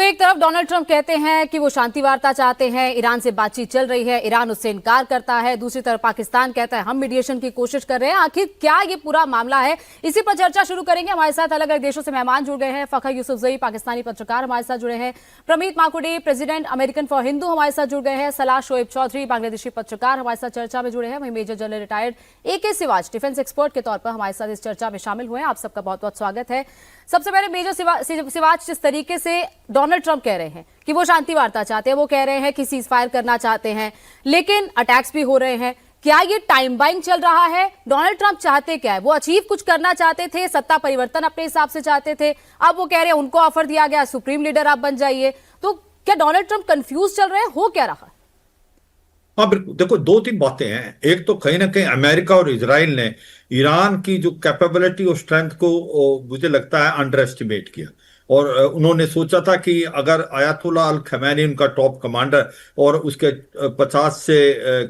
एक तरफ Donald Trump कहते हैं कि वो शांति वार्ता चाहते हैं, ईरान से बातचीत चल रही है, ईरान उससे इनकार करता है। दूसरी तरफ पाकिस्तान कहता है हम मीडिएशन की कोशिश कर रहे हैं। आखिर क्या ये पूरा मामला है, इसी पर चर्चा शुरू करेंगे। हमारे साथ अलग अलग देशों से मेहमान जुड़ गए हैं। फखर यूसुफजई पाकिस्तानी पत्रकार हमारे साथ जुड़े हैं, Prameet Makude president American for Hindu हमारे साथ जुड़ गए हैं, सलाह शोएब चौधरी बांग्लादेशी पत्रकार हमारे साथ चर्चा में जुड़े हैं, वहीं major general retired AK Siwach defence expert के तौर पर हमारे साथ इस चर्चा में शामिल हुए हैं। आप सबका बहुत बहुत स्वागत है। सबसे पहले मेजर सिवाच, जिस तरीके से डोनाल्ड ट्रंप कह रहे हैं कि वो शांति वार्ता चाहते हैं, वो कह रहे हैं कि सीज फायर करना चाहते हैं, लेकिन अटैक्स भी हो रहे हैं, क्या ये टाइम बाइंग चल रहा है? डोनाल्ड ट्रंप चाहते क्या है? वो अचीव कुछ करना चाहते थे, सत्ता परिवर्तन अपने हिसाब से चाहते थे, अब वो कह रहे हैं उनको ऑफर दिया गया सुप्रीम लीडर आप बन जाइए। तो क्या डोनाल्ड ट्रंप कंफ्यूज चल रहे हैं, हो क्या रहा? हाँ बिल्कुल, देखो दो तीन बातें हैं। एक तो कहीं ना कहीं अमेरिका और इजराइल ने ईरान की जो कैपेबिलिटी और स्ट्रेंथ को मुझे लगता है अंडर एस्टिमेट किया, और उन्होंने सोचा था कि अगर आयतुल्ला अल खमैनी उनका टॉप कमांडर और उसके 50 से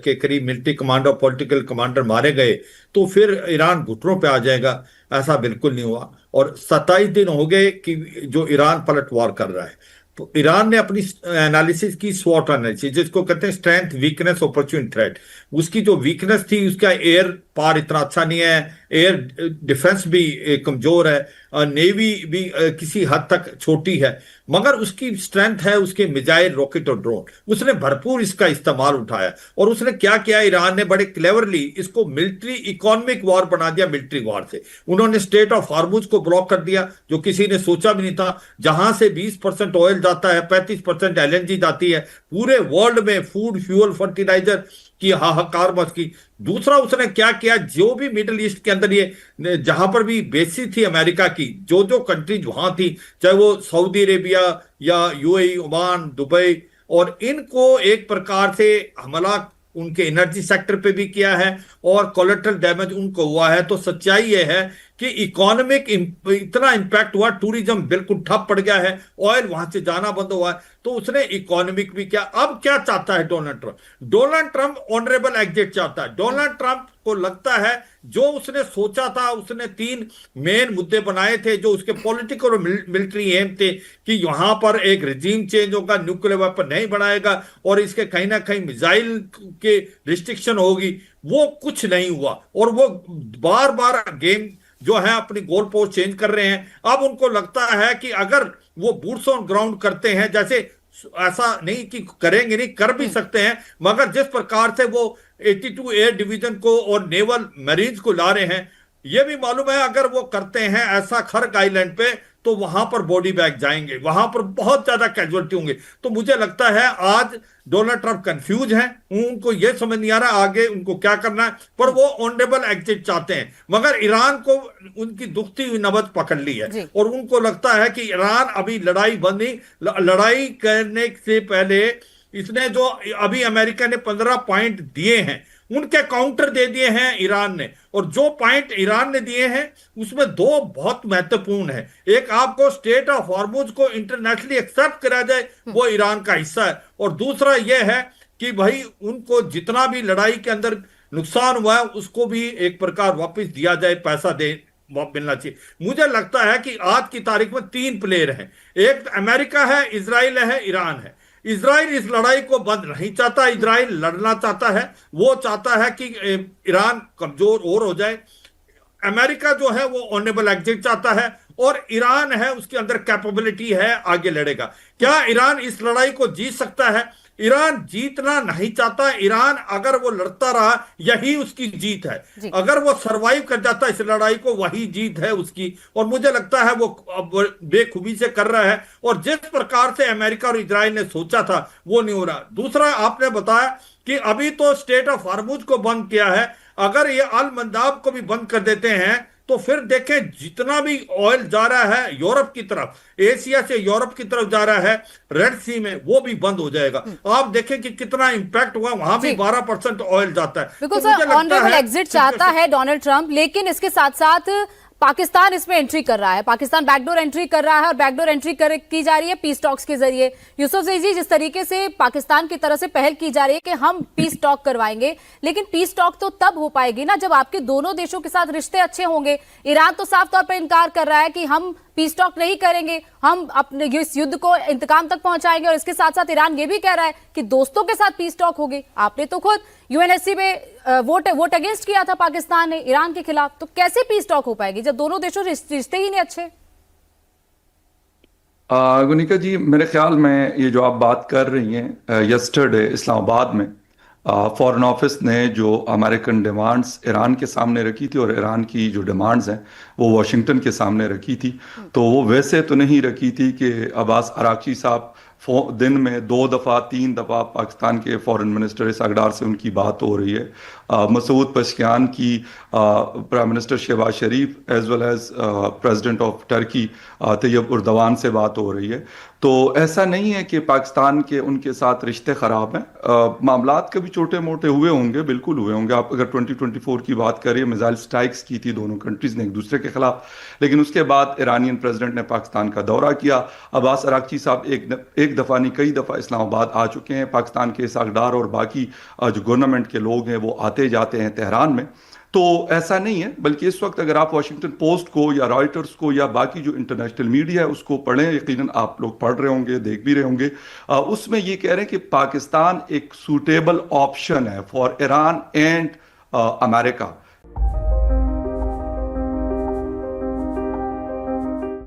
के करीब मिलिट्री कमांडर पॉलिटिकल कमांडर मारे गए तो फिर ईरान घुटनों पे आ जाएगा। ऐसा बिल्कुल नहीं हुआ, और 27 दिन हो गए कि जो ईरान पलटवार कर रहा है। तो ईरान ने अपनी एनालिसिस की, स्वॉट एनालिसिस जिसको कहते हैं स्ट्रेंथ वीकनेस अपॉर्चुनिटी थ्रेट। उसकी जो वीकनेस थी, उसका एयर पार इतना अच्छा नहीं है, एयर डिफेंस भी कमजोर है, नेवी भी किसी हद तक छोटी है, मगर उसकी स्ट्रेंथ है उसके मिसाइल, रॉकेट और ड्रोन। उसने भरपूर इसका इस्तेमाल उठाया, और उसने क्या किया, ईरान ने बड़े क्लेवरली इसको मिलिट्री इकोनॉमिक वॉर बना दिया। मिलिट्री वॉर से उन्होंने स्टेट ऑफ हार्मुज को ब्लॉक कर दिया, जो किसी ने सोचा भी नहीं था, जहां से 20% ऑयल जाता है, 35% LNG जाती है। पूरे वर्ल्ड में फूड, फ्यूल, फर्टिलाइजर की हाहाकार मच की। दूसरा उसने क्या किया, जो भी मिडिल ईस्ट के अंदर ये जहां पर भी बेसी थी अमेरिका की, जो जो कंट्रीज वहां थी, चाहे वो सऊदी अरेबिया या UAE, ओमान, दुबई, और इनको एक प्रकार से हमला उनके एनर्जी सेक्टर पे भी किया है, और कोलेटरल डैमेज उनको हुआ है। तो सच्चाई ये है कि इकोनॉमिक इतना इंपैक्ट हुआ, टूरिज्म बिल्कुल ठप पड़ गया है, ऑयल वहां से जाना बंद हुआ है। तो उसने इकोनॉमिक भी किया। अब क्या चाहता है Donald Trump? Donald Trump honourable exit चाहता है। डोनाल्ड ट्रंप को लगता है जो उसने सोचा था, उसने 3 मेन मुद्दे बनाए थे जो उसके पॉलिटिकल और मिलिट्री एम थे, कि यहां पर एक रिजीम चेंज होगा, न्यूक्लियर वेपन नहीं बनाएगा, और इसके कहीं ना कहीं मिसाइल के रिस्ट्रिक्शन होगी। वो कुछ नहीं हुआ, और वो बार बार गेम जो है अपनी गोल पोस्ट चेंज कर रहे हैं। अब उनको लगता है कि अगर वो बूट्स ऑन ग्राउंड करते हैं, जैसे ऐसा नहीं कि करेंगे नहीं, कर भी सकते हैं, मगर जिस प्रकार से वो 82 एयर डिवीजन को और नेवल मरीन्स को ला रहे हैं, ये भी मालूम है अगर वो करते हैं ऐसा खर्क आइलैंड पे, तो वहां पर बॉडी बैग जाएंगे, वहां पर बहुत ज्यादा कैजुअलिटी होंगे। तो मुझे लगता है आज डोनाल्ड ट्रंप कंफ्यूज हैं, उनको यह समझ नहीं आ रहा आगे उनको क्या करना है, पर वो ऑनरेबल एग्जिट चाहते हैं। मगर ईरान को उनकी दुखती हुई नबज पकड़ ली है, और उनको लगता है कि ईरान अभी लड़ाई बंद नहीं, लड़ाई करने से पहले इसने जो अभी अमेरिका ने 15 पॉइंट दिए हैं, उनके काउंटर दे दिए हैं ईरान ने। और जो पॉइंट ईरान ने दिए हैं उसमें 2 बहुत महत्वपूर्ण है। एक, आपको स्टेट ऑफ हॉर्मुज को इंटरनेशनली एक्सेप्ट करा जाए, वो ईरान का हिस्सा है। और दूसरा यह है कि भाई उनको जितना भी लड़ाई के अंदर नुकसान हुआ है उसको भी एक प्रकार वापस दिया जाए, पैसा दे मिलना चाहिए। मुझे लगता है कि आज की तारीख में 3 प्लेयर हैं, एक अमेरिका है, इजराइल है, ईरान है। इजराइल इस लड़ाई को बंद नहीं चाहता, इजराइल लड़ना चाहता है, वो चाहता है कि ईरान कमजोर और हो जाए। अमेरिका जो है वो ऑनरेबल एग्जिट चाहता है, और ईरान है उसके अंदर कैपेबिलिटी है, आगे लड़ेगा। क्या ईरान इस लड़ाई को जीत सकता है? ईरान जीतना नहीं चाहता। ईरान अगर वो लड़ता रहा, यही उसकी जीत है। अगर वो सरवाइव कर जाता इस लड़ाई को, वही जीत है उसकी। और मुझे लगता है वो बेखूबी से कर रहा है, और जिस प्रकार से अमेरिका और इजराइल ने सोचा था वो नहीं हो रहा। दूसरा, आपने बताया कि अभी तो स्टेट ऑफ हार्मुज को बंद किया है, अगर ये अल मंदाब को भी बंद कर देते हैं तो फिर देखें जितना भी ऑयल जा रहा है यूरोप की तरफ, एशिया से यूरोप की तरफ जा रहा है रेड सी में, वो भी बंद हो जाएगा। आप देखें कि कितना इंपैक्ट हुआ, वहां भी 12% ऑयल जाता है। बिल्कुल सर, ऑनरेबल एग्जिट चाहता है डोनाल्ड ट्रंप, लेकिन इसके साथ साथ पाकिस्तान इसमें एंट्री कर रहा है, पाकिस्तान बैकडोर एंट्री कर रहा है, और बैकडोर एंट्री की जा रही है पीस टॉक्स के जरिए। यूसुफजई जी, जिस तरीके से पाकिस्तान की तरफ से पहल की जा रही है कि हम पीस टॉक करवाएंगे, लेकिन पीस टॉक तो तब हो पाएगी ना जब आपके दोनों देशों के साथ रिश्ते अच्छे होंगे। ईरान तो साफ तौर पर इनकार कर रहा है कि हम पीस टॉक नहीं करेंगे, हम अपने इस युद्ध को इंतकाम तक पहुंचाएंगे। और इसके साथ साथ ईरान ये भी कह रहा है कि दोस्तों के साथ पीस टॉक होगी। आपने तो खुद यूएनएससी में वोट अगेंस्ट किया था पाकिस्तान ने ईरान के खिलाफ, तो कैसे पीस टॉक हो पाएगी जब दोनों देशों रिश्ते ही नहीं अच्छे? गुनिका जी, मेरे ख्याल में ये जो आप बात कर रही हैं, यस्टरडे इस्लामाबाद में फॉरेन ऑफिस ने जो अमेरिकन डिमांड्स ईरान के सामने रखी थी, और ईरान की जो डिमांड्स हैं वो वाशिंगटन के सामने रखी थी। तो वो वैसे तो नहीं रखी थी कि अब्बास अराक्ची साहब दिन में 2 दफ़ा 3 दफ़ा पाकिस्तान के फॉरेन मिनिस्टर इसगडार से उनकी बात हो रही है। मसूद पशकियान की prime minister Shehbaz Sharif as well as president of Turkey Tayyip Erdogan से बात हो रही है। तो ऐसा नहीं है कि पाकिस्तान के उनके साथ रिश्ते ख़राब हैं। मामलात कभी छोटे मोटे हुए होंगे, बिल्कुल हुए होंगे। आप अगर 2024 की बात करें, मिसाइल स्ट्राइक्स की थी दोनों कंट्रीज ने एक दूसरे के खिलाफ, लेकिन उसके बाद ईरानियन प्रेसिडेंट ने पाकिस्तान का दौरा किया। अब्बास अराक्ची साहब एक दफ़ा नहीं कई दफ़ा इस्लामाबाद आ चुके हैं। पाकिस्तान के सागदार और बाकी जो गवर्नमेंट के लोग हैं वो आते जाते हैं तेहरान में। तो ऐसा नहीं है, बल्कि इस वक्त अगर आप वॉशिंगटन पोस्ट को या रॉयटर्स को या बाकी जो इंटरनेशनल मीडिया है उसको पढ़ें, यकीनन आप लोग पढ़ रहे होंगे, देख भी रहे होंगे, उसमें ये कह रहे हैं कि पाकिस्तान एक सूटेबल ऑप्शन है फॉर ईरान एंड अमेरिका।